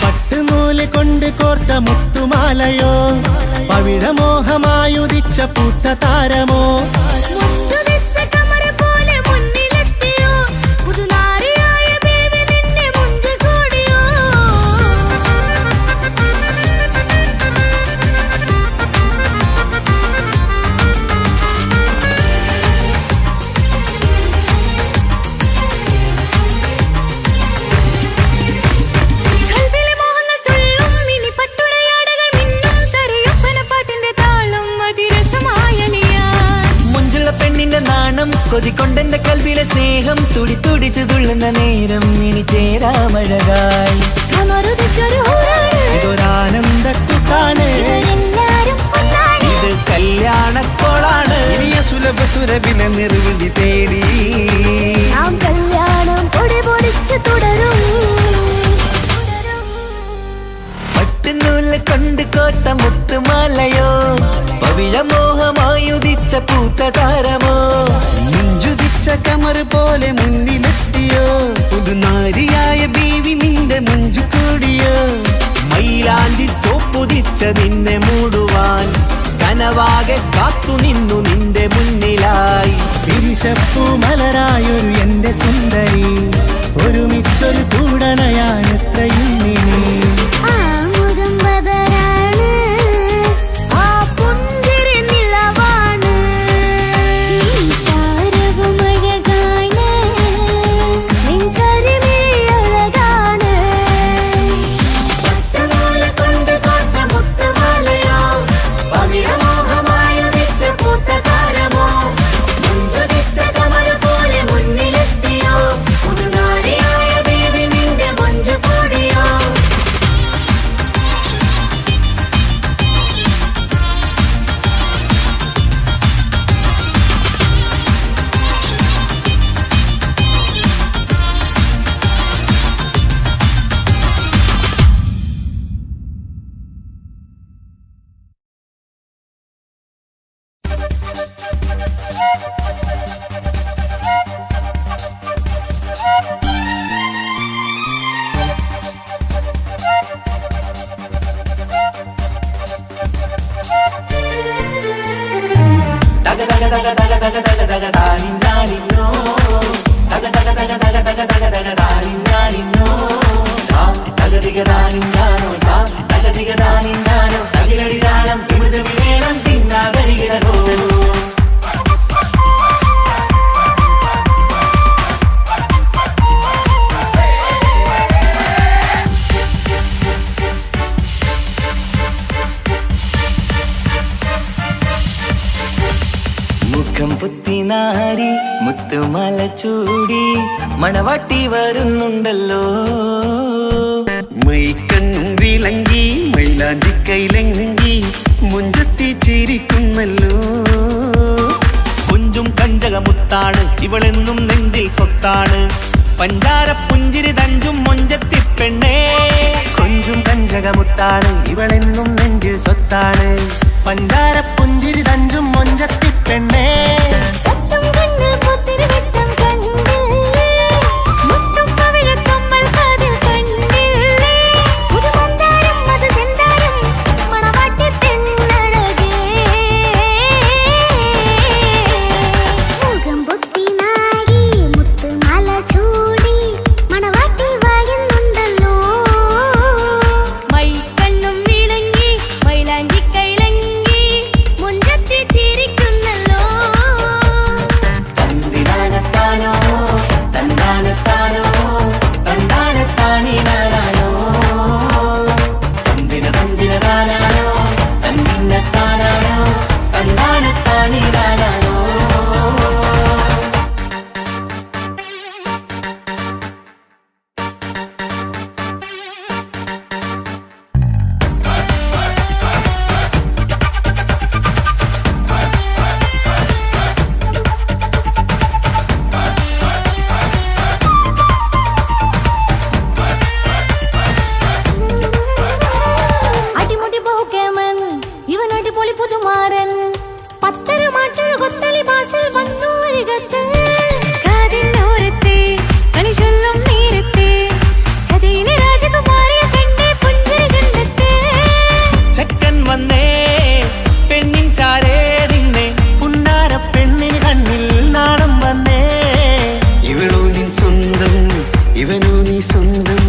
പട്ടുനൂല് കൊണ്ട് കോർത്ത മുത്തുമാലയോ പവിഴമോഹമായുദിച്ച പൂത്ത താരമോ മുഞ്ചുദിച്ച കമർ പോലെ മുന്നിലെത്തിയോ പുതുനാരിയായ ബേബി നിന്റെ മുഞ്ചു കൂടിയോ. കൽവിലെ മോഹങ്ങൾ തുള്ളും ഇനി പട്ടുടയാടകൾ മിന്നും തരയൊപ്പനപ്പാട്ടിന്റെ താളം അതിരസമായലിയാൻ. മുഞ്ചുള്ള പെണ്ണിന്റെ നാണം കൊതിക്കൊണ്ടെന്റെ കൽവിലെ സ്നേഹം തുടി തുടിച്ചു തുള്ളുന്ന നേരം ഇനി ചേരാമഴകായി. കമറുദിച്ചൊരു ഹൂറാണ്, ഇതൊരാനന്ദക്കുട്ടാണ് ഇവരെല്ലാരും ഒന്നാണ്. ഇത് കല്യാണക്കോളാണ് ഇനിയ സുലഭ സുരഭില നിർവൃതി തേടി നാം കല്യാണം പൊടി പൊടിച്ച് തുടരും. പട്ടുനൂല് കൊണ്ട് കോട്ട മുത്തുമാലയോ പവിഴമോഹമായുദിച്ച പൂത്ത താരമോ മുഞ്ചുദിച്ച കമർ പോലെ മുന്നിലെത്തിയോ പുതുനാരിയായ ബീവി നിന്റെ മുഞ്ചു കൂടിയോ മൈലാഞ്ചി ചോപ്പുതിച്ച നിന്നെ മൂടുവാൻ കനവാകെ കാത്തു നിന്നു നിന്റെ മുന്നിലായി. തിരിശപ്പൂ മലരായൊരു എന്റെ സുന്ദരി ഒരുമിച്ചൊരു കൂടണയാൻ എത്രയും നീ ആ മുഖം ബദരാണ്, ആ പുഞ്ചിരി നിലവാണ്, നീ സാര തക താനിന്നാനിന്നോ തക തക തക തക തക തക തക താനിന്നാനിന്നോ തകതിക താനിന്നാനോ തകതിക താനിന്നാനോ തകിലടി താളം വിമുതമി വേണം തിന്നാകരികിടോ മുഖം പുത്തിനാരി മുത്തുമല ചൂടി മണവാട്ടി വരുന്നുണ്ടല്ലോ മൈക്കണ്ണും വിളങ്ങി മൈലാഞ്ചി കൈലങ്ങി മുഞ്ചത്തി ചിരിക്കുന്നല്ലോ കുഞ്ചും കഞ്ചകമുത്താണ് ഇവളെന്നും നെഞ്ചിൽ സ്വത്താണ് പഞ്ചാര പുഞ്ചിരി തഞ്ചും മൊഞ്ചത്തി പെണ്ണേ കൊഞ്ചും കഞ്ചകമുത്താണ് ഇവളെന്നും നെഞ്ചിൽ സ്വത്താണ് പഞ്ചാര പുഞ്ചിരി തഞ്ചും മൊഞ്ചത്തി പെണ്ണേ സത്തം കണ്ണിൽ പൊത്തിരി വെട്ടം കണ്ടില്ലേ മുത്തും പവിഴക്കമ്മൽ കാതിൽ കണ്ടില്ലേ പുതുമന്ദാരം മധുചന്ദാരം മണവാട്ടി പെണ്ണഴകേ മുഖം പൊത്തി നാരി മുത്തുമാല ചൂടി മണവാട്ടി വായുന്നുണ്ടല്ലോ മൈക്കണ്ണും വിളങ്ങി മൈലാഞ്ചി കൈലങ്ങി മുഞ്ചത്തി ചിരിക്കുന്നല്ലോ തന്തിനാനത്താനോ തന്താനത്താനോ തന്താനത്താനിനാനോ തന്തിന തന്തിനതാനാനോ തന്നിന്നത്താനാനോ തന്താനത്താനിനാനോ അടിമുടി പോകേമൻ ഇവൻ അടിപൊളി പുതുമാരൻ പത്തര മാറ്റൊരു കൊത്തളി ബാസിൽ വന്നു അരികത്ത് കാതിന്നോരത്തെ കളി ചൊല്ലും നേരത്തെ കഥയിലെ രാജകുമാരിയെ പെണ്ണെ പുഞ്ചിരി ചുണ്ടത്തെ ചെക്കൻ വന്നേ പെണ്ണിൻ ചാരേ നിന്നെ പുന്നാര പെണ്ണിന് കണ്ണിൽ നാണം വന്നേ ഇവളോ നിൻ സ്വന്തം ഇവനോ നീ സ്വന്തം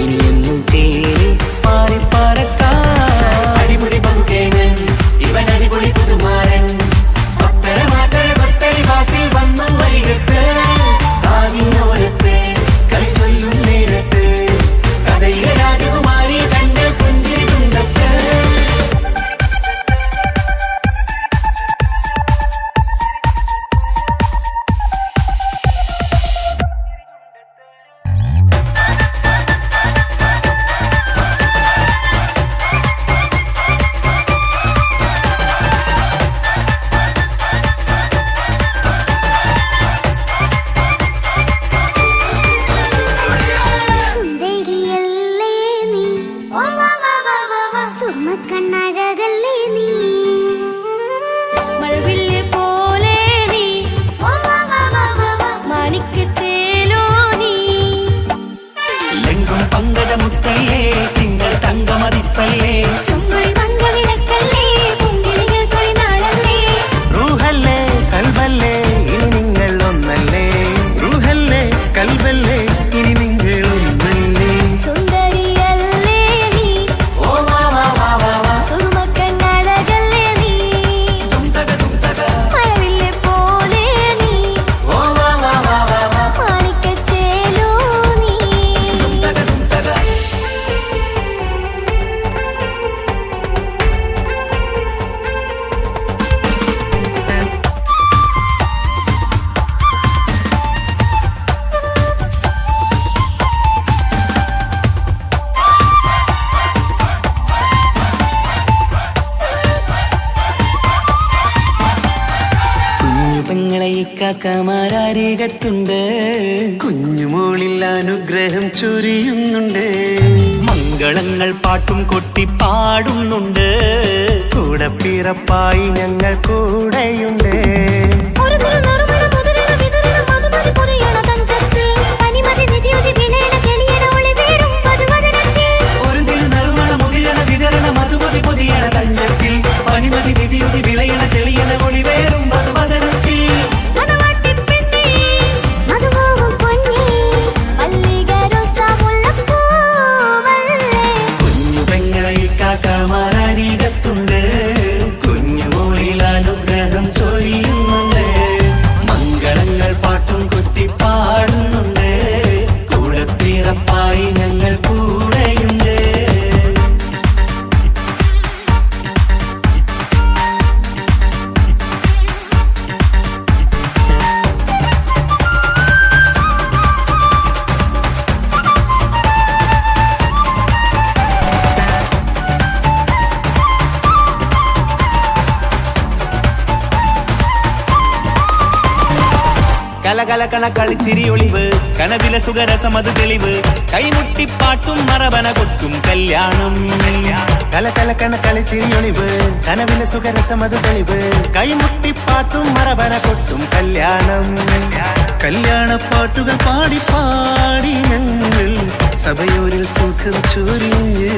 ഇനിയെന്നും ചേരി പാറി പറക്കാം അടിപൊളി പങ്കുകേനൻ ഇവൻ അടിപൊളി പുതുമാരൻ പത്തര മാറ്റഴ കൊത്തളി ബാസിൽ വന്നു വരികത്ത് ആദിനോരത്ത് കളി ചൊല്ലും നേരത്ത് കഥയിലെ രാജകുമാരി കണ്ട് പുഞ്ചിരി തുണ്ടത്ത് സുന്ദരിയല്ലേ നീ സുർമ്മക്കണ്ണഴകല്ലേ നീ മഴവില്ല് പോലെ നീ മാണിക്കത്തേലോ നീ ലെങ്കും പങ്കജമുത്തല്ലേ തിങ്കൾ തങ്കമതിപ്പല്ലേ ചുങ്കുഴി മംഗവിളക്കല്ലേ പൂങ്കിളികൾ തൊഴിനാളല്ലേ റൂഹല്ലേ കൽബല്ലേ ഇനി നിങ്ങൾ ഒന്നല്ലേ റൂഹല്ലേ കൽബല്ലേ ഇനി നിങ്ങളൊന്നല്ലേ സുന്ദരിയല്ലേ നീ ഓ വാ വാ വാ വാ വാ സുർമ്മക്കണ്ണഴകല്ലേ നീ മഴവില്ല് പോലെ നീ ഓ വാ വാ വാ വാ വാ മാണിക്കച്ചേലോ നീ കുഞ്ഞു പെങ്ങളെ ഇക്കാക്കമാരരികത്തുണ്ട് കുഞ്ഞുമോളിൽ അനുഗ്രഹം ചൊരിയുന്നുണ്ട് മംഗളങ്ങൾ പാട്ടും കൊട്ടി പാടുന്നുണ്ട് കൂടെ പിറപ്പായി ഞങ്ങൾ കൂടെയുണ്ട് ഒരു തിരുനറുമണ മുതലിന വിതറിന മധുമതി പൊതിയണ തഞ്ചത്തിൽ പനിമതി നിധിയുതി വിലയണ തെളിയണ ഒളിവേറും പതുവദനത്തിൽ ഒരു തിരുനറുമണ മുകിരണ വിതരണ മധുമതി പൊതിയണ തഞ്ചത്തിൽ പനിമതി നിധിയുതി വിളയണ തെളിയണ ഒളിവേറും മധുവദനത്തിൽ കലകലകണ കളിച്ചിരി ഒളിവ് കനവില സുഖരസമത് തെളിവ് കൈമുട്ടിപ്പാട്ടും മറവന കൊട്ടും കല്യാണം കലകലകണ കളിച്ചിരി ഒളിവ് കനവില സുഖരസമത് തെളിവ് കൈമുട്ടിപ്പാട്ടും മറവന കൊട്ടും കല്യാണം കല്യാണപ്പാട്ടുകൾ പാടി പാടി ഞങ്ങൾ സഭയോരിൽ സുഖം ചൊരിഞ്ഞ്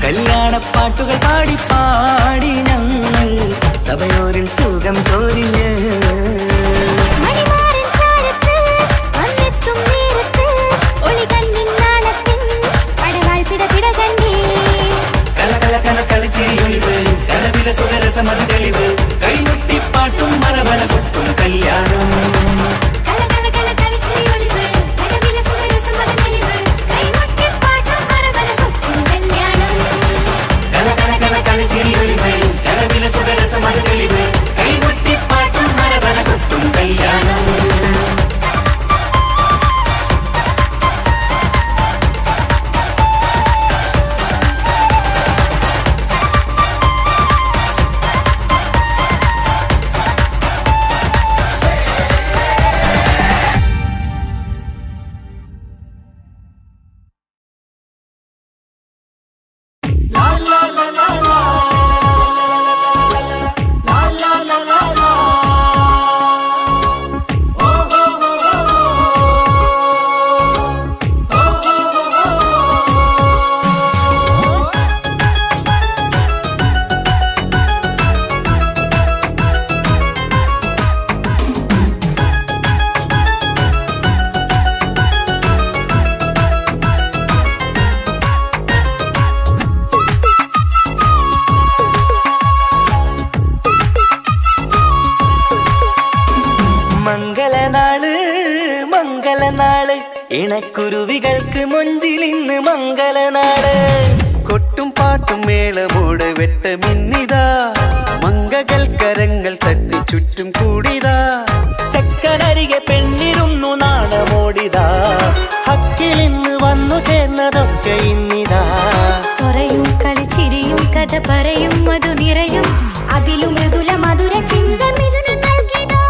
കല്യാണപ്പാട്ടുകൾ പാടി പാടി ഞങ്ങൾ സഭയോരിൽ സുഖം ചോരിഞ്ഞ് മണിമാരൻ ചാരത്ത് വന്നെത്തും നേരത്ത് ഒളികണ്ണിൻ നാണത്തിൻ പടവാൾ പിടപിട കണ്ടേ കലകലകണ കളിച്ചിരി ഒളിവ് കനവില സുഖരസമത് തെളിവ് കൈമുട്ടിപ്പാട്ടും മറവന കൊട്ടും കല്യാണം കലകലകണ കളിച്ചിരി ഒളിവ് കനവിലെ സുഖരസമത് തെളിവ് കൈമുട്ടിപ്പാട്ടും മറവന കൊട്ടും കല്യാണം കലകലകണ കളിച്ചിരി ഒളിവ് കനവില സുഖരസമത് തെളിവ് കൈമുട്ടിപ്പാട്ടും മറവന കൊട്ടും കല്യാണം മംഗളനാള് മംഗളനാള് ഇണക്കുരുവികൾക്ക് മൊഞ്ചിലിന്ന് മംഗളനാള് കൊട്ടും പാട്ടും മേളമോടെ വെട്ടമിന്നിതാ മംഗകൾ കരങ്ങൾ തട്ടി ചുറ്റും കൂടിതാ ചക്കനരികെ പെണ്ണിരുന്നു നാണമോടിതാ ഹക്കിലിന്ന് വന്നു ചേർന്നതൊക്കെ ഇന്നിതാ സ്വരയും കളിച്ചിരിയും കഥ പറയും മധു നിറയും അതിലും മൃദുല മധുര ചിന്ത മിഥുന നൽകിടാ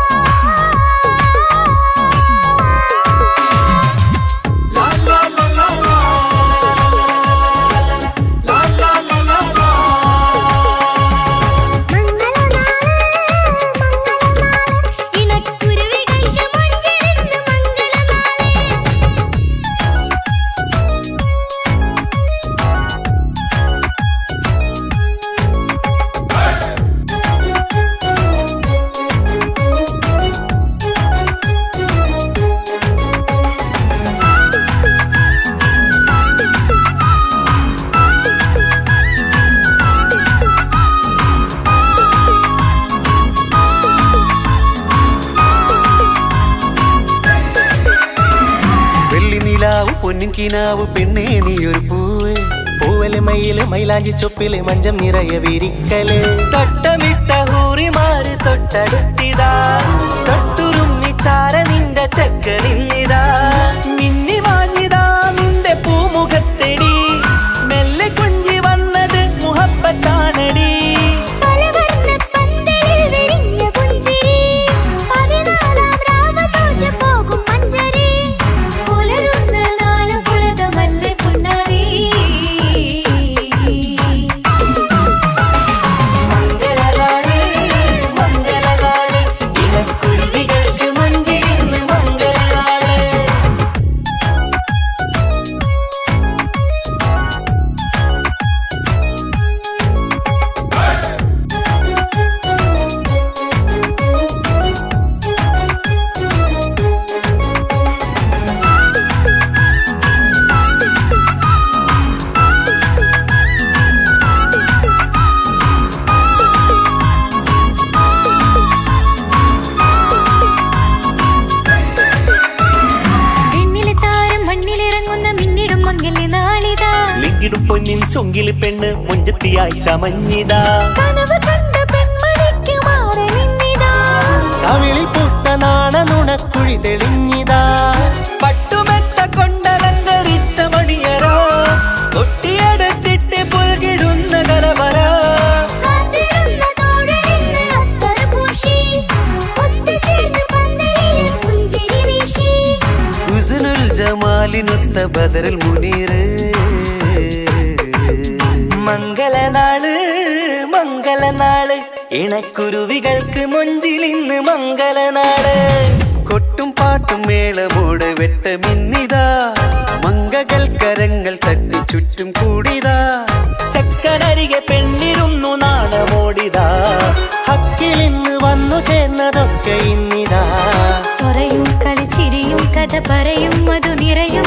ഇണക്കുരുവികൾക്ക് മൊഞ്ചിലിന്ന് മംഗളനാള് വെള്ളി നിലാവ് പൊന്നിൻ കിനാവ് പെണ്ണേ നീയൊരു പൂവ് പൂവല് മയില് മൈലാഞ്ചി ചൊപ്പില് മഞ്ചം നിറയെ വിരിക്കല് തട്ടമിട്ട ഹൂറിമാര് തൊട്ടടുത്തിതാ തൊട്ടുരുമ്മി ചാര നിന്റെ ചക്കനിന്നിതാ മിന്നി മാഞ്ഞിതാ നിന്റെ പൂമുഖത്തെടി മെല്ലെ കുഞ്ചി വന്നത് മുഹബത്താണടി പലവർണ്ണ പന്തലിൽ വിരിഞ്ഞ പുഞ്ചിരി 14 രാവ് തോറ്റു പോകും മഞ്ചരി പുലരുന്ന നാള് പുലകമല്ലേ പുന്നാരി മംഗളനാള് മംഗളനാള് ഇണക്കുരുവികൾക്ക് മഞ്ചിലിന്ന് മംഗളനാള് വിണ്ണിലെ താരം മണ്ണിലിറങ്ങുന്ന മിന്നിടും മംഗല്യ നാളിതാ ലിങ്കിടും പൊന്നിൻ ചൊങ്കില് പെണ്ണ് മുഞ്ചത്തിയായി ചമഞ്ഞിതാ കനവ് കണ്ട പെൺമണിക്ക് മാറി നിന്നിതാ കവിളിൽ പൂത്ത നാണ നുണക്കുഴി തെളിഞ്ഞിതാ പട്ടുമെത്ത കൊണ്ടലങ്കരിച്ച മണിയറ കൊട്ടിയടച്ചിട്ട് പുൽകിടുന്ന കലവറ കാത്തിരുന്ന തോഴലിന്ന് അത്തർ പൂശി ഒത്തുചേർന്ന് പന്തലിൽ മൗലിനൊത്ത ബദറിൽ മുനീറ് മംഗളനാള് മംഗളനാള് ഇണക്കുരുവികൾക്ക് മൊഞ്ചിലിന്ന് മംഗളനാള് കൊട്ടും പാട്ടും മേളമോട് വെട്ടമിന്നിതാ മംഗകൾ കരങ്ങൾ തട്ടി ചുറ്റും കൂടിതാ ചക്കനരികെ പെണ്ണിരുന്നു നാണമോടിതാ ഹക്കിലിന്ന് വന്നു ചേർന്നതൊക്കെ ഇന്നിതാ സ്വറയും കളിച്ചിരിയും കഥ പറയും മധു നിറയും